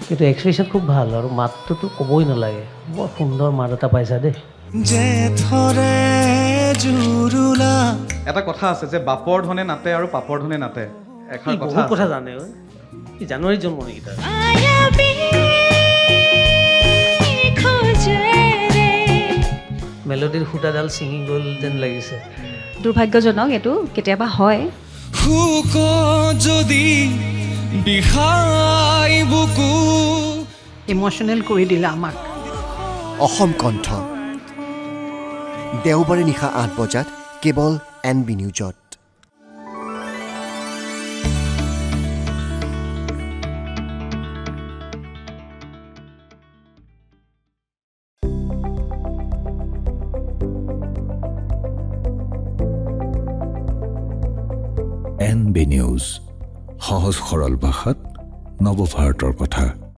কিন্তু এক্সপ্ৰেছন খুব ভাল আৰু মাতটোতো ক'বই নালাগে বৰ সুন্দৰ মাত এটা পাইছা দেই এটা কথা আছে যে বাপৰ ধনে নাতে আৰু পাপৰ ধনে নাতে এখন কথা বহুত কথা জানে কি জানুৱাৰীত জন্ম নেকি তাৰ মেলোডিৰ সূতাডাল ছিঙি গ'ল যেন লাগিছে দুৰ্ভাগ্যজনক এইটো কেতিয়াবা হয় ইমোশ্যনেল কৰি দিলে আমাক অসম কণ্ঠ দেওবাৰে নিশা ৮ বজাত কেৱল NB নিউজত NB নিউজ সহজ সৰল ভাষাত নৱভাৰতৰ কথা